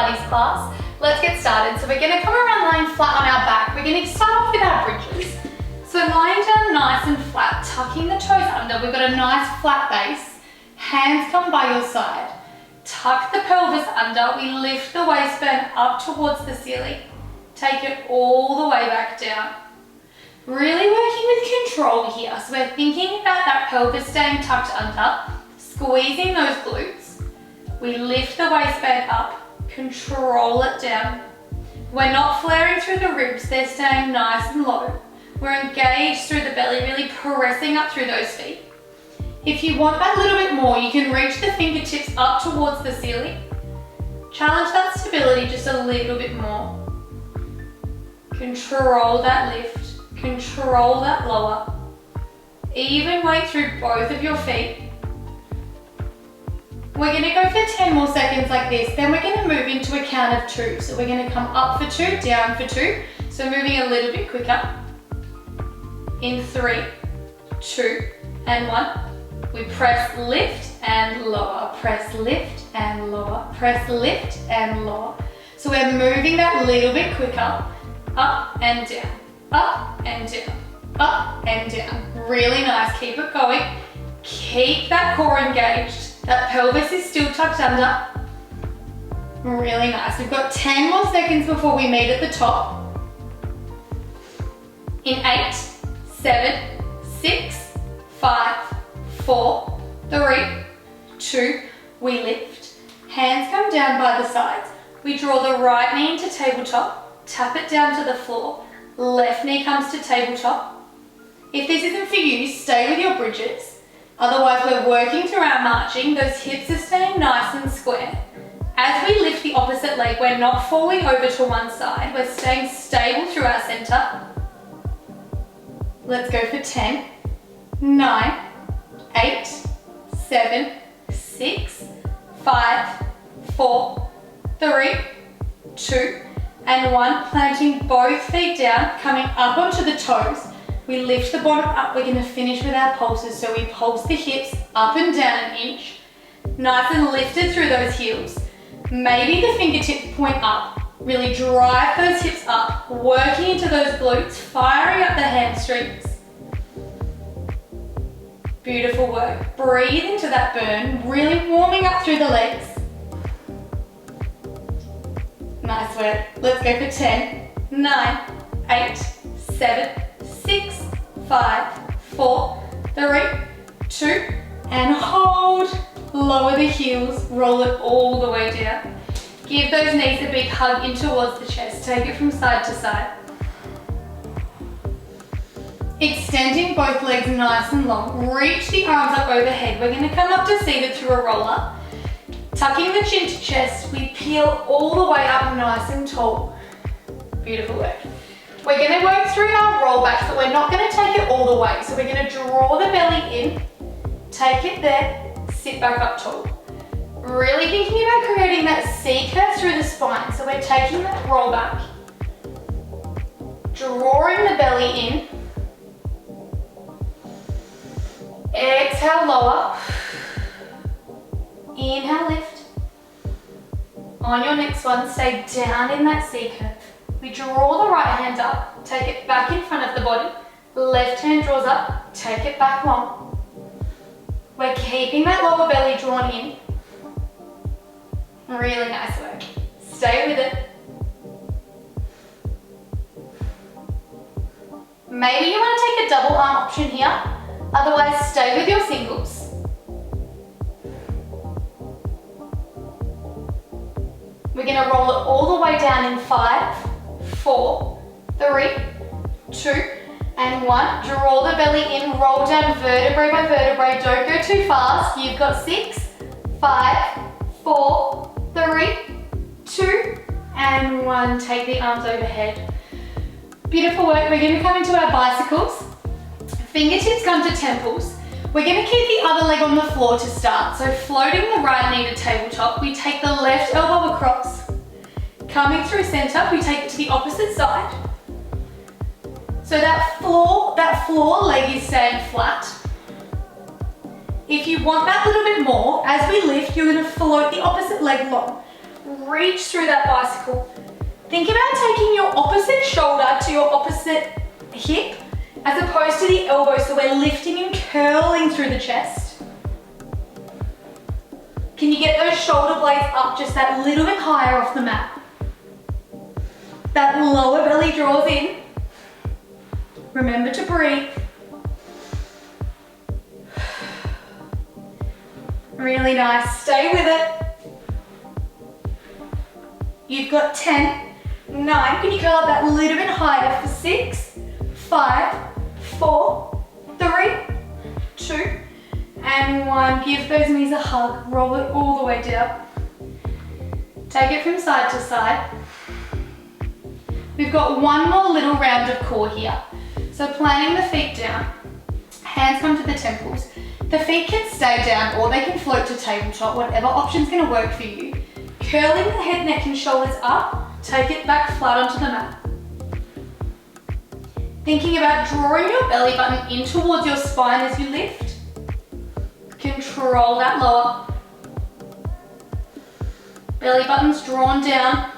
Pilates class. Let's get started. So we're going to come around lying flat on our back. We're going to start off with our bridges. So lying down nice and flat, tucking the toes under. We've got a nice flat base. Hands come by your side. Tuck the pelvis under. We lift the waistband up towards the ceiling. Take it all the way back down. Really working with control here. So we're thinking about that pelvis staying tucked under, squeezing those glutes. We lift the waistband up, control it down. We're not flaring through the ribs, they're staying nice and low. We're engaged through the belly, really pressing up through those feet. If you want that little bit more, you can reach the fingertips up towards the ceiling. Challenge that stability just a little bit more. Control that lift, control that lower. Even weight through both of your feet. We're going to go for 10 more seconds like this, then we're going to move into a count of 2. So we're going to come up for 2, down for 2. So moving a little bit quicker. In 3, 2, and 1. We press, lift, and lower. Press, lift, and lower. Press, lift, and lower. So we're moving that little bit quicker. Up and down, up and down, up and down. Really nice, keep it going. Keep that core engaged. That pelvis is still tucked under. Really nice. We've got 10 more seconds before we meet at the top. In 8, 7, 6, 5, 4, 3, 2, we lift. Hands come down by the sides. We draw the right knee into tabletop, tap it down to the floor. Left knee comes to tabletop. If this isn't for you, stay with your bridges. Otherwise, we're working through our marching. Those hips are staying nice and square. As we lift the opposite leg, we're not falling over to one side. We're staying stable through our center. Let's go for 10, 9, 8, 7, 6, 5, 4, 3, 2, and 1. Planting both feet down, coming up onto the toes. We lift the bottom up. We're going to finish with our pulses. So we pulse the hips up and down an inch. Nice and lifted through those heels. Maybe the fingertips point up. Really drive those hips up. Working into those glutes. Firing up the hamstrings. Beautiful work. Breathe into that burn. Really warming up through the legs. Nice work. Let's go for 10, 9, 8, 7, 6, 5, 4, 3, 2, and hold. Lower the heels, roll it all the way down. Give those knees a big hug in towards the chest. Take it from side to side. Extending both legs nice and long. Reach the arms up overhead. We're going to come up to seated through a roller. Tucking the chin to chest, we peel all the way up nice and tall. Beautiful work. We're going to work through our roll back, but we're not going to take it all the way. So we're going to draw the belly in, take it there, sit back up tall. Really thinking about creating that C curve through the spine. So we're taking that roll back, drawing the belly in. Exhale, lower. Inhale, lift. On your next one, stay down in that C curve. We draw the right hand up, take it back in front of the body. Left hand draws up, take it back long. We're keeping that lower belly drawn in. Really nice work. Stay with it. Maybe you want to take a double arm option here. Otherwise, stay with your singles. We're going to roll it all the way down in 5, 4, 3, 2, and 1. Draw the belly in, roll down vertebrae by vertebrae. Don't go too fast. You've got 6, 5, 4, 3, 2, and 1. Take the arms overhead. Beautiful work. We're going to come into our bicycles. Fingertips come to temples. We're going to keep the other leg on the floor to start. So floating the right knee to tabletop, we take the left elbow across. Coming through center, we take it to the opposite side. So that floor leg is staying flat. If you want that little bit more, as we lift, you're going to float the opposite leg long. reach through that bicycle. Think about taking your opposite shoulder to your opposite hip as opposed to the elbow, so we're lifting and curling through the chest. Can you get those shoulder blades up just that little bit higher off the mat? That lower belly draws in. Remember to breathe. Really nice, stay with it. You've got 10, 9, can you curl up that little bit higher for 6, 5, 4, 3, 2, and 1. Give those knees a hug, roll it all the way down. Take it from side to side. We've got one more little round of core here. So planting the feet down, hands come to the temples. The feet can stay down or they can float to tabletop, whatever option's gonna work for you. Curling the head, neck and shoulders up, take it back flat onto the mat. Thinking about drawing your belly button in towards your spine as you lift. Control that lower. Belly button's drawn down.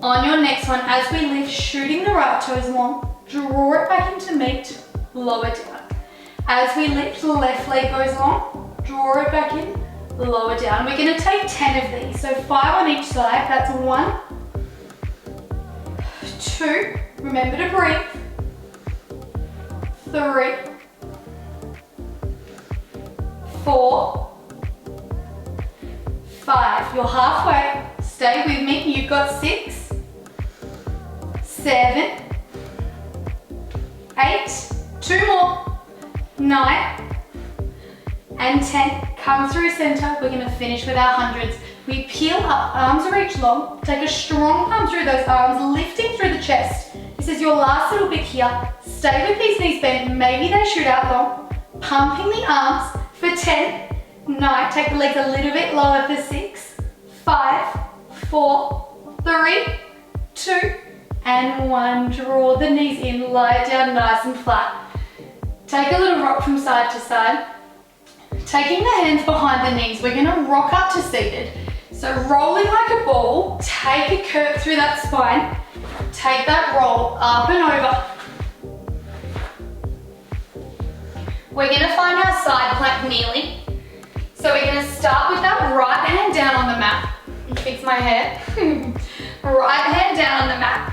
On your next one, as we lift, shooting the right toes long, draw it back into meet, lower down. As we lift, the left leg goes long, draw it back in, lower down. We're gonna take 10 of these, so 5 on each side. That's 1, 2, remember to breathe, 3, 4, 5. You're halfway, stay with me. You've got 6, 7, 8, 2 more, 9, and 10. Come through center. We're gonna finish with our hundreds. We peel up, arms reach long. Take a strong pump through those arms, lifting through the chest. This is your last little bit here. Stay with these knees bent. Maybe they shoot out long. Pumping the arms for 10, 9. Take the legs a little bit lower for 6, 5, 4, 3, 2, and 1. Draw the knees in, lie it down nice and flat. Take a little rock from side to side. Taking the hands behind the knees, we're gonna rock up to seated. So rolling like a ball, take a curve through that spine. Take that roll up and over. We're gonna find our side plank kneeling. So we're gonna start with that right hand down on the mat. Fix my hair. Right hand down on the mat.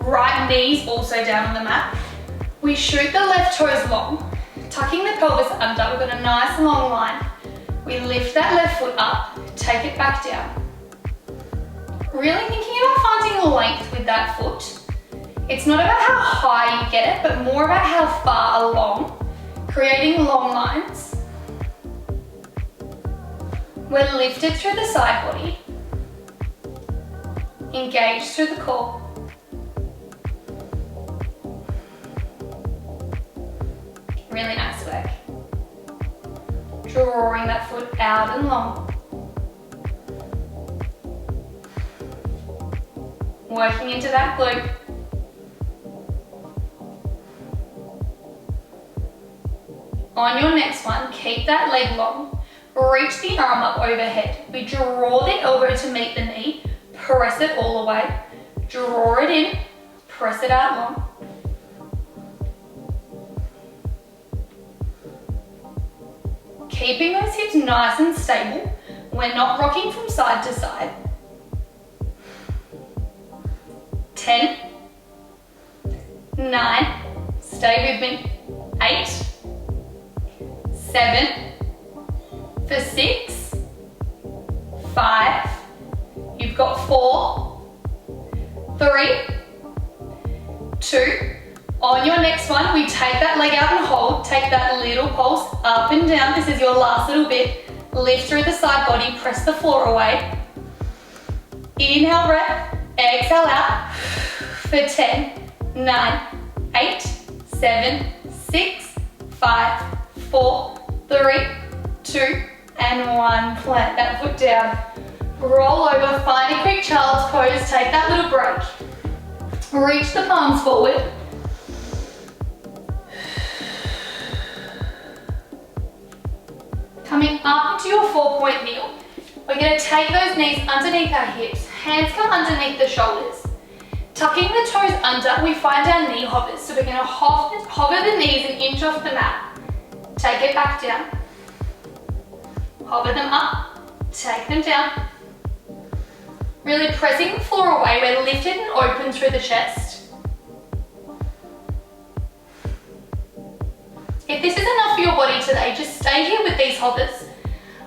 Right knees also down on the mat. We shoot the left toes long, tucking the pelvis under. We've got a nice long line. We lift that left foot up, take it back down. Really thinking about finding length with that foot. It's not about how high you get it, but more about how far along, creating long lines. We're lifted through the side body, engaged through the core. Really nice work. Drawing that foot out and long. Working into that glute. On your next one, keep that leg long. Reach the arm up overhead. We draw the elbow to meet the knee. Press it all the way. Draw it in. Press it out long. Keeping those hips nice and stable. We're not rocking from side to side. 10, 9, stay with me, 8, 7, for 6, 5, you've got 4, 3, 2, on your next one, we take that leg out and hold, take that little pulse up and down. This is your last little bit. Lift through the side body, press the floor away. Inhale, breath, exhale out for 10, 9, 8, 7, 6, 5, 4, 3, 2, and 1. Plant that foot down. Roll over, find a quick child's pose, take that little break. Reach the palms forward. Coming up into your 4-point kneel. We're going to take those knees underneath our hips. Hands come underneath the shoulders. Tucking the toes under, we find our knee hovers. So we're going to hover the knees an inch off the mat. Take it back down. Hover them up. Take them down. Really pressing the floor away. We're lifted and open through the chest. If this is enough for your body today, just stay here with these hovers.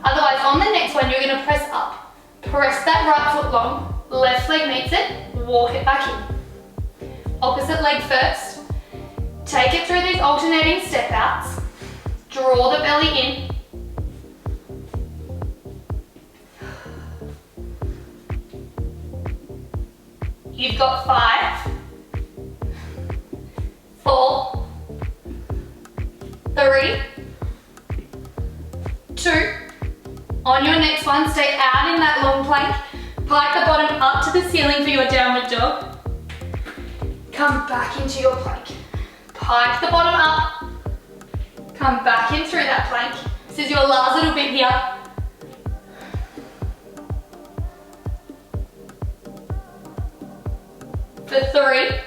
Otherwise, on the next one, you're going to press up. Press that right foot long. Left leg meets it. Walk it back in. Opposite leg first. Take it through these alternating step outs. Draw the belly in. You've got 5, 4, 3, 2. On your next one, stay out in that long plank. Pike the bottom up to the ceiling for your downward dog. Come back into your plank. Pike the bottom up. Come back in through that plank. This is your last little bit here. For 3,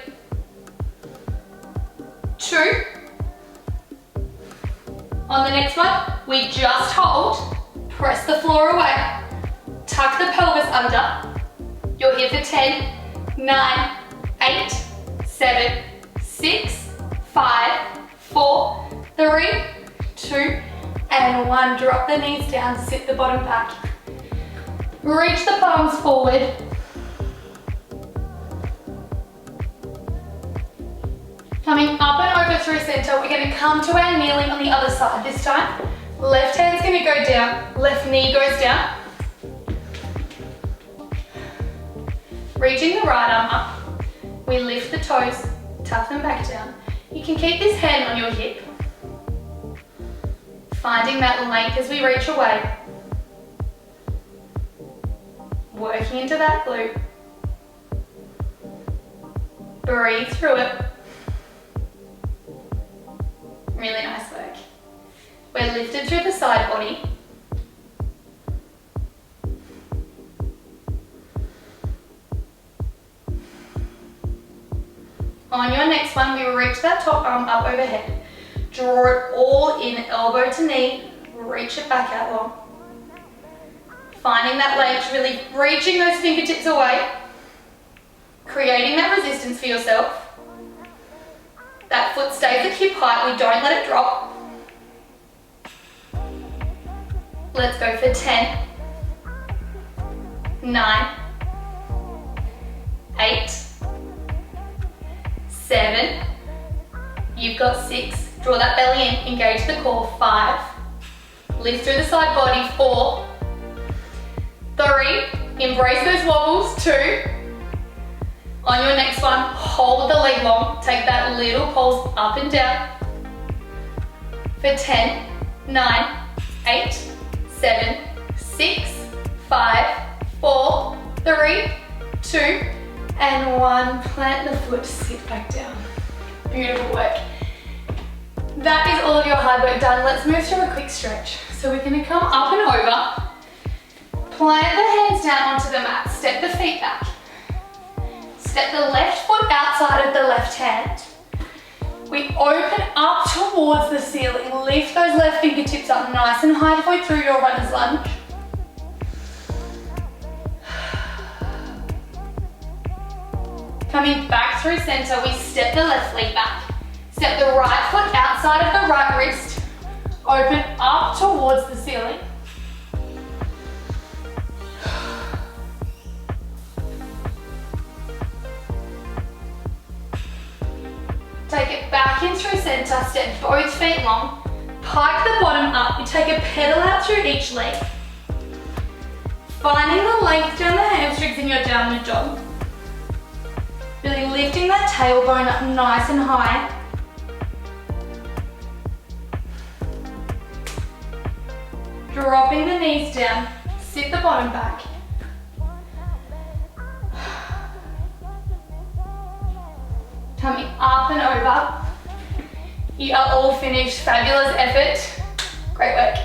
2. On the next one, we just hold. Press the floor away. Tuck the pelvis under. You're here for 10, 9, 8, 7, 6, 5, 4, 3, 2, and 1. Drop the knees down, sit the bottom back. Reach the palms forward. Coming up and over through center, we're going to come to our kneeling on the other side this time. Left hand's going to go down, left knee goes down. Reaching the right arm up, we lift the toes, tuck them back down. You can keep this hand on your hip. Finding that length as we reach away. Working into that glute. Breathe through it. Really nice work. We're lifted through the side body. On your next one, we will reach that top arm up overhead. Draw it all in, elbow to knee, reach it back out long. Finding that length, really reaching those fingertips away. Creating that resistance for yourself. That foot stays at hip height, we don't let it drop. Let's go for 10, 9, 8, 7, you've got 6, draw that belly in, engage the core, 5, lift through the side body, 4, 3, embrace those wobbles, 2, on your next one, hold the leg long, take that little pulse up and down, for 10, 9, 8, 7, 6, 5, 4, 3, 2, and 1. Plant the foot, sit back down. Beautiful work. That is all of your hard work done. Let's move through a quick stretch. So we're going to come up and over, plant the hands down onto the mat, step the feet back. Step the left foot outside of the left hand. We open up towards the ceiling. Lift those left fingertips up nice and high halfway through your runner's lunge. Coming back through center, we step the left leg back. Step the right foot outside of the right wrist. Open up towards the ceiling. Take it back in through center, step both feet long. Pike the bottom up, you take a pedal out through each leg. Finding the length down the hamstrings in your downward dog. Really lifting that tailbone up nice and high. Dropping the knees down, sit the bottom back. Coming up and over. You are all finished. Fabulous effort. Great work.